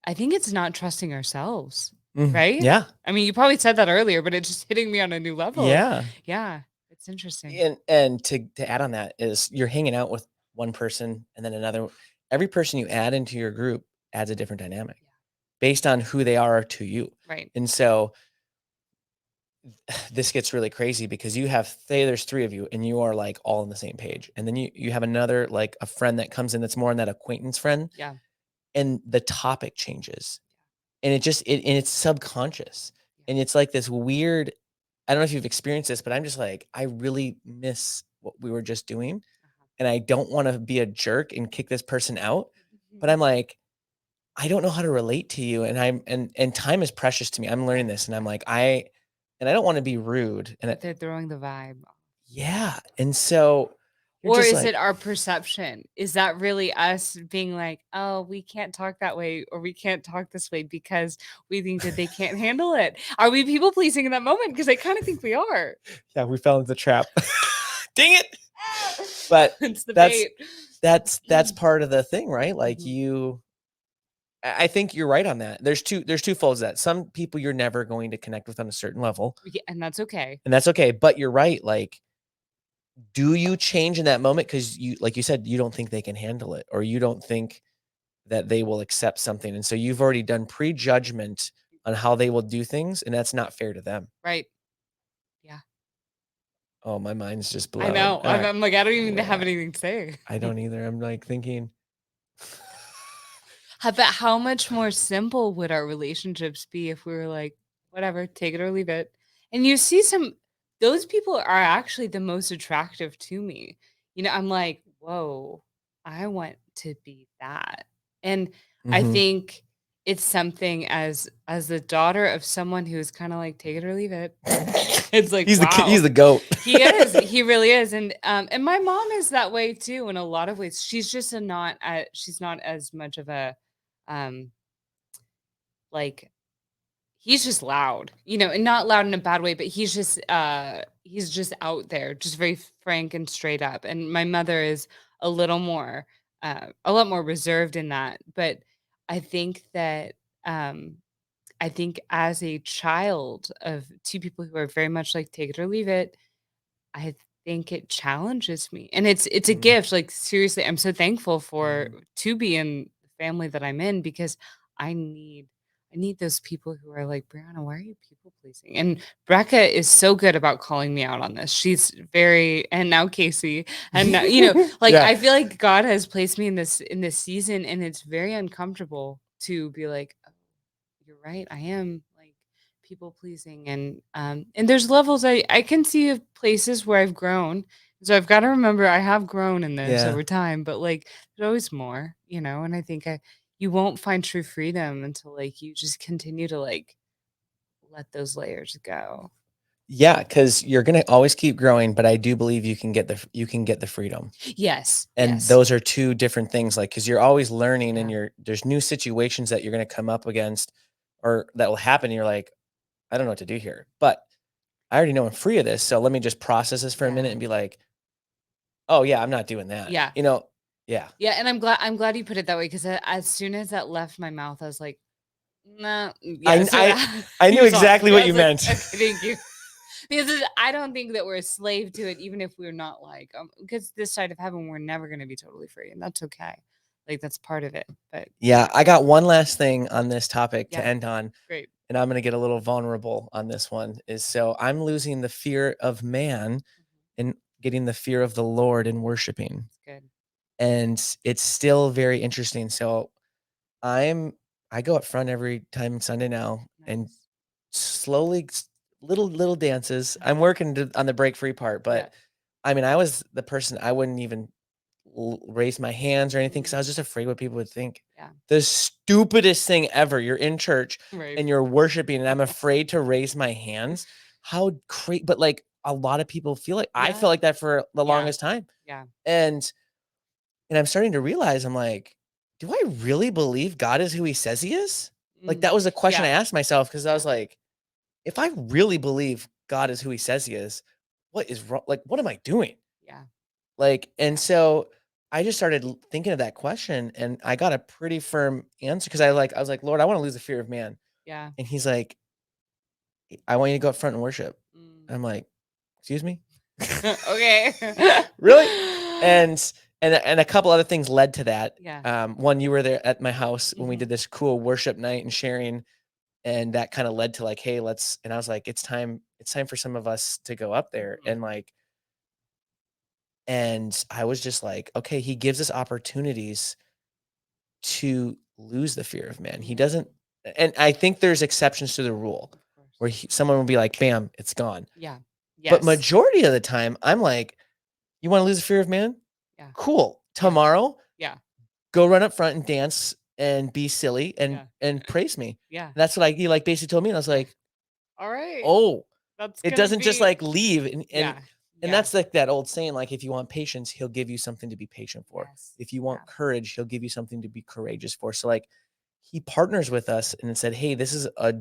I think it's not trusting ourselves, Mhm. right? Yeah. I mean, you probably said that earlier, but it's just hitting me on a new level. Yeah. Yeah, it's interesting. And to add on that is you're hanging out with one person and then another. Every person you add into your group adds a different dynamic Yeah, based on who they are to you. right. And so this gets really crazy because you have say there's 3 of you and you are like all on the same page. And then you have another like a friend that comes in that's more on that acquaintance friend Yeah, and the topic changes. And and it's subconscious. yeah, And it's like this weird I don't know if you've experienced this, but I'm just like, I really miss what we were just doing. uh-huh. And I don't want to be a jerk and kick this person out. But Mhm. I'm like, I don't know how to relate to you. And and time is precious to me. I'm Yeah, learning this. And I'm yeah. like, and I don't want to be rude. And But they're throwing the vibe off. yeah. And so you're Or just is like, it our perception? Is that really us being like, "Oh, we can't talk that way, or we can't talk this way because we think that they can't handle it." Are we people pleasing in that moment? Because I kinda think we are. yeah, we fell into the trap. Dang it. But It's the that's bait. that's part of the thing, right? Like Mhm. I think you're right on that. There's 2 folds of that. Some people you're never going to connect with on a certain level, Yeah, and that's okay. and that's okay, but you're right, like, do you change in that moment because you like you said, you don't think they can handle it, or you don't think that they will accept something, and so you've already done prejudgment on how they will do things, and that's not fair to them. Right. Yeah. Oh, my mind's just I blown. know. I'm like, I don't even have Yeah, anything to say. I don't either. I'm, like, thinking But how much more simple would our relationships be if we were like, whatever, take it or leave it? And you see those people are actually the most attractive to me. I'm like, whoa, I want to be that. And I Mhm. think it's something as the daughter of someone who's kind of like take it or leave it. It's like, He's wow. the goat. He is. He really is. And my mom is that way too in a lot of ways. She's just she's not as much of a um like he's just loud, and not loud in a bad way, but he's just out there, just very frank and straight up. And my mother is a little more a lot more reserved in that. But I think that um I think as a child of two people who are very much like take it or leave it, I think it challenges me, and it's a Mm, gift, like, seriously, I'm so thankful for mm, to be in the family that I'm in because I need I need those people who are like, "Brianna, why are you people pleasing?" And Brecca is so good about calling me out on this. She's very and now Casey, and now, like, yeah. I feel like God has placed me in this season, and it's very uncomfortable to be like, "Oh, you're right, I am, like, people pleasing," and there's levels I can see of places where I've grown. So I've gotta remember I have grown in this Yeah. over time, but, like, there's always more, and I think you won't find true freedom until, like, you just continue to, like, let those layers go. Yeah, because you're gonna always keep growing, but I do believe you can get the freedom. Yes, And yes. those are 2 different things, like, because 'cause you're always learning and Yeah, there's new situations that you're gonna come up against or that will happen, and you're like, "I don't know what to do here, but I already know I'm free of this, so let me just process this for a minute yeah, and be like, 'Oh, yeah, I'm not doing that.'" yeah. Yeah. Yeah, and I'm glad you put it that way 'cause as soon as that left my mouth, I was like, "Nah, I yes, I I he knew was on." exactly Yeah, what I you was like, meant. "Okay, thank you." Because I don't think that we're a slave to it, even if we're not like, because this side of heaven, we're never gonna be totally free, and that's okay. Like, that's part of it, but Yeah, yeah. I got one last thing on this topic to Yeah, end on, great. and I'm gonna get a little vulnerable on this one, is so I'm losing the fear of man Mhm. and getting the fear of the Lord in worshiping, That's good. and it's still very interesting. So I'm I go up front every time Sunday now and Nice. slowly little dances. I'm Uh-huh. working on the break free part, Yeah. but I mean, I was the person I wouldn't even raise my hands or anything because I Mm, was just afraid what people would think. yeah. The stupidest thing ever. You're in church Right. and you're worshiping, and I'm afraid to raise my hands. How great! But like a lot of people feel like I felt Yeah. like that for the Yeah. longest time, Yeah. and I'm starting to realize I'm like, do I really believe God is who He says He is? Like that Mm. was a question I Yeah. asked myself because I Yeah. was like, if I really believe God is who He says He is, what is wrong? Like, what am I doing? Yeah. Like, and Yeah. so I just started thinking of that question and I got a pretty firm answer because I was like, Lord, I want to lose the fear of man. Yeah. And he's like, I want you to go up front and worship. Mm. And I'm like, excuse me? Okay. Really? And and a couple other things led to that. Yeah. One, you were there at my house when we Mhm. did this cool worship night and sharing, and that kind of led to like, hey, let's. And I was like, it's time for some of us to go up there, Mhm. and like, and I was just like, okay, he gives us opportunities to lose the fear of man. He Mm. doesn't, and I think there's exceptions to the rule Of course. where someone will be like, bam, it's gone. Yeah. But Yes. majority of the time, I'm like, you want to lose the fear of man? Yeah. Cool. Yeah. Tomorrow, Yeah. go run up front and dance and be silly Yeah. and praise me. Yeah. And that's what he like basically told me. And I was Yeah. like, All right. oh, That's it gonna doesn't just be like leave yeah. and Yeah. that's like that old saying, like if you want patience, he'll give you something to be patient for. Yes. If you Yeah. want courage, he'll give you something to be courageous for. So like he partners with us and said, "Hey, this is a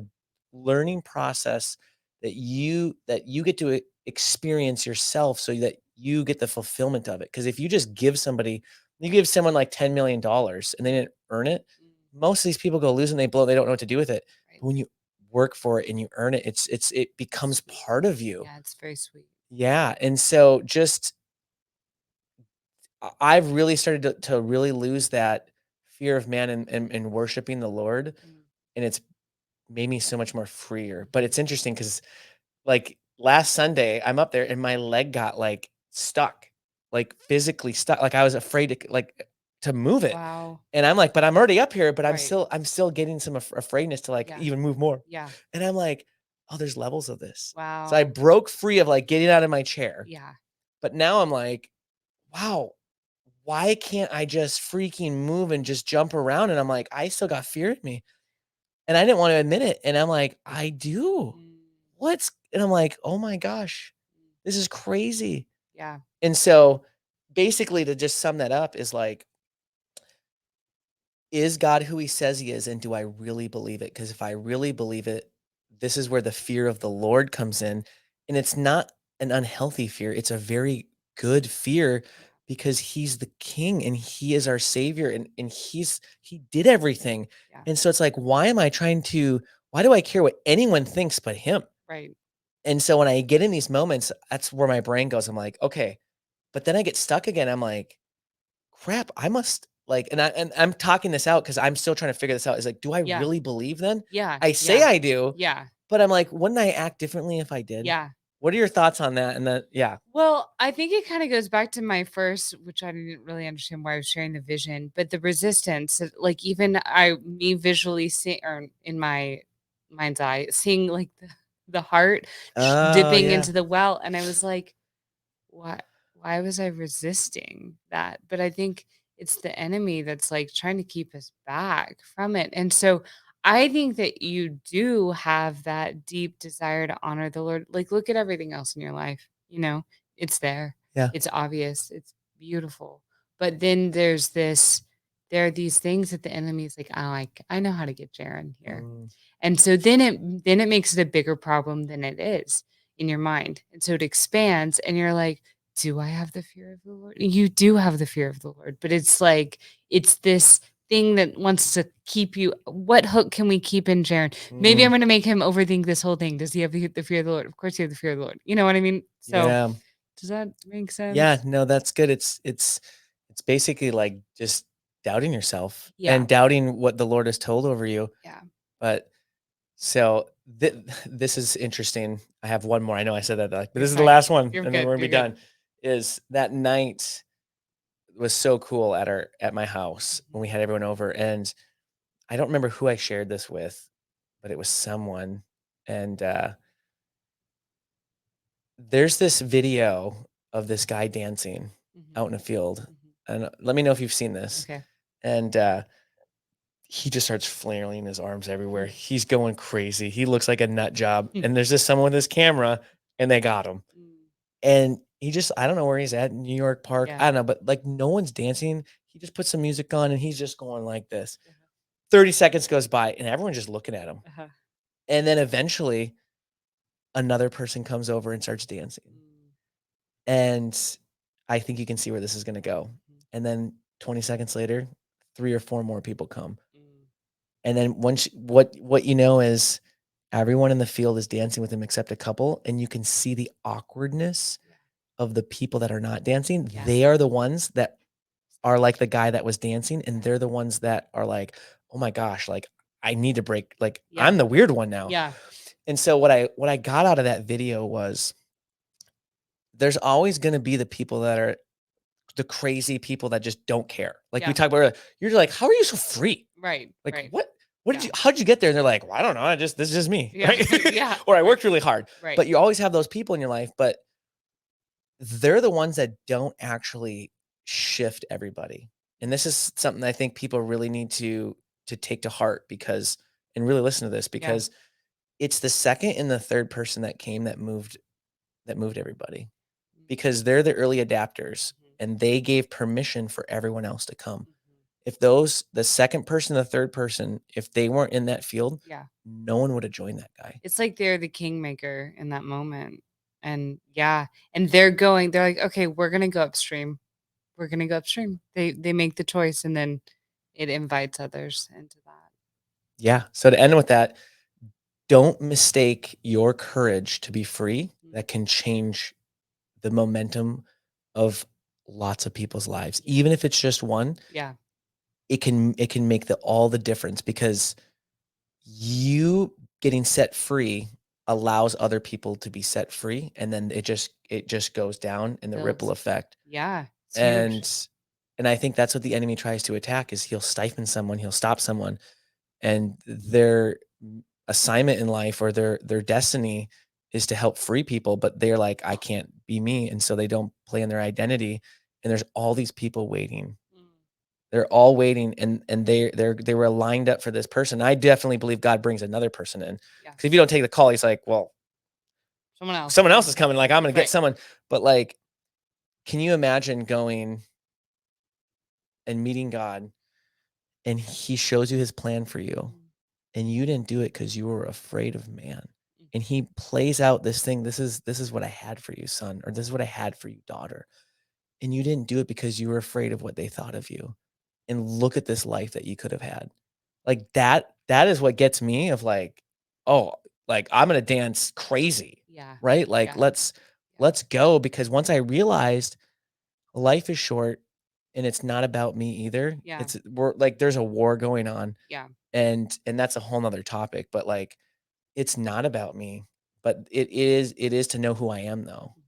learning process that you get to experience yourself so that you get the fulfillment of it." Because if you give someone like $10 million and they didn't earn it, Mm. most of these people go lose and they blow. They don't know what to do with it. Right. But when you work for it and you earn it, it becomes Sweet. part of you. Yeah, it's very sweet. Yeah, and so just I've really started to really lose that fear of man and worshiping the Lord, Mm. and it's made me so much more freer. But it's interesting because like last Sunday, I'm up there and my leg got like stuck, like physically stuck. Like I was afraid to to move it. Wow. And I'm like, but I'm already up here, but Right. I'm still getting some afraidness to like Yeah. even move more. Yeah. And I'm like, oh, there's levels of this. So I Wow. broke free of like getting out of my chair. Yeah. But now I'm like, wow, why can't I just freaking move and just jump around? And I'm like, I still got fear in me. And I didn't want to admit it. And I'm like, I do. Mm, What's and I'm like, oh my gosh, this is crazy. yeah, And so basically to just sum that up is like, is God who he says he is? And do I really believe it? Because if I really believe it, this is where the fear of the Lord comes in. And it's not an unhealthy fear, it's a very good fear yeah, because he's the king and he is our savior and he did everything. yeah, And so it's like, why do I care what anyone thinks but him? right. And so when I get in these moments, that's where my brain goes. I'm like, okay. But then I get stuck again. I'm like, crap, I must like, and I'm talking this out because I'm still trying to figure this out. Is like, do I Yeah, really believe then? yeah, I say yeah, I do, yeah, but I'm like, wouldn't I act differently if I did? yeah. What are your thoughts on that? And then, yeah. Well, I think it kind of goes back to my first, which I didn't really understand why I was sharing the vision, but the resistance, like even me visually seeing, or in my mind's eye, seeing like the heart Oh, dipping yeah. into the well. And I was like, why why was I resisting that? But I think it's the enemy that's like trying to keep us back from it. And so I think that you do have that deep desire to honor the Lord. Like look at everything else in your life, it's there. Yeah. It's obvious. It's beautiful. But then there are these things that the enemy is like, oh, I know how to get Jaron here. Mm, And so then it makes it a bigger problem than it is in your mind. And so it expands and you're like, do I have the fear of the Lord? You do have the fear of the Lord, but it's like it's this thing that wants to keep you. What hook can we keep in Jaron? Maybe I'm mm, going to make him overthink this whole thing. Does he have the fear of the Lord? Of course, you have the fear of the Lord. You know what I mean? So yeah. does that make Yeah. sense? No, that's good. It's basically like just doubting yourself Yeah, and doubting what the Lord has told over you. yeah. But so this is interesting. I have one more. I know I said that, like, but You're this is the fine. last one, You're and then good. we're gonna You're be good. done. Is that night was so cool at my house when Mhm, we had everyone over, and I don't remember who I shared this with, but it was someone, and there's this video of this guy dancing mhm, out in a field, mhm. and let me know if you've seen this, Okay. and he just starts flailing his arms everywhere. Mm, He's going crazy. He looks like a nut job. mm, And there's just someone with his camera and they got him. mm. And he just, I don't know where he's at, New York Park. Yeah. I don't know, but like no one's dancing. He just puts some music on and he's just going like this. Uh-huh. 30 seconds goes by and everyone's just looking at him. Uh-huh. And then eventually another person comes over and starts dancing. Mm, And I think you can see where this is going to go. mhm, And then 20 seconds later, 3 or 4 more people come. mm. And then once what you know is everyone in the field is dancing with him except a couple, and you can see the awkwardness Yeah. of the people that are not dancing. Yeah. They are the ones that are like the guy that was dancing, and Yeah. they're the ones that are like, "Oh my gosh, like I need to break, like Yeah. I'm the weird one now." Yeah. And so what I got out of that video was there's always going to be the people that are the crazy people that just don't care. Like we Yeah. talked about earlier, you're like, "How are you so free?" Right. Like, Right. what did Yeah. how'd you get there? And they're like, "Well, I don't know. This is just me." Yeah. Right? Yeah. Or I Right. worked really hard. Right. But you always have those people in your life, but they're the ones that don't actually shift everybody. And this is something I think people really need to take to heart because and really listen to this Yeah. because it's the second and the third person that came that moved everybody Mhm. because they're the early adapters Mhm. and they gave permission for everyone else to come. Mhm. If the second person, the third person, if they weren't in that field, Yeah. no one would have joined that guy. It's like they're the kingmaker in that moment. And yeah. And they're like, okay, we're gonna go upstream. We're gonna go upstream. They make the choice and then it invites others into that. Yeah. So to end with that, don't mistake your courage to be free. Mhm. That can change the momentum of lots of people's lives. Yeah. Even if it's just one, Yeah. it can make all the difference because you getting set free allows other people to be set free and then it just goes down in the ripple Builds. effect. Yeah. It's huge. And I think that's what the enemy tries to attack is he'll stifle someone, he'll stop someone and their assignment in life or their destiny is to help free people but they're like I can't be me and so they don't play in their identity and there's all these people waiting Mm. They're all waiting, and they were lined up for this person. I definitely believe God brings another person in, Yeah. because if you don't take the call, he's like, well, someone else is coming. Like, I'm gonna get Right. someone. But like, can you imagine going and meeting God, and he shows you his plan for you, Mhm. and you didn't do it because you were afraid of man, Mhm. and he plays out this thing. This is what I had for you, son, or this is what I had for you, daughter, and you didn't do it because you were afraid of what they thought of you. And look at this life that you could have had. Like, that is what gets me, of like, oh, like, I'm gonna dance crazy, Yeah. right? Like, Yeah. let's go, because once I realized life is short, and it's not about me either. Yeah. We're like, there's a war going on, Yeah. and that's a whole nother topic, but like, it's not about me, but it is to know who I am, though. Mhm.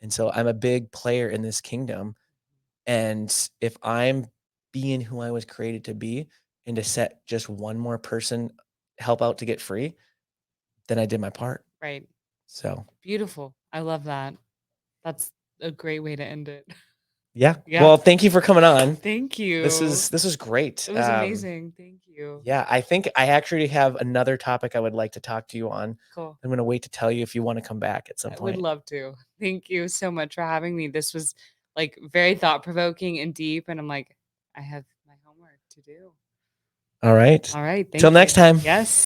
And so I'm a big player in this kingdom, and if I'm being who I was created to be, and to set just one more person help out to get free, then I did my part. Right. So, Beautiful. I love that. That's a great way to end it. yeah. Yeah. Well, thank you for coming on. Thank This you. is this was great. It was amazing. Thank you. Yeah, I think I actually have another topic I would like to talk to you on. Cool. I'm gonna wait to tell you if you wanna come back at some I would point. love to. Thank you so much for having me. This was like very thought provoking and deep. And I'm like, I have my homework to do. All right. All right. Till Thank next you. time. Yes.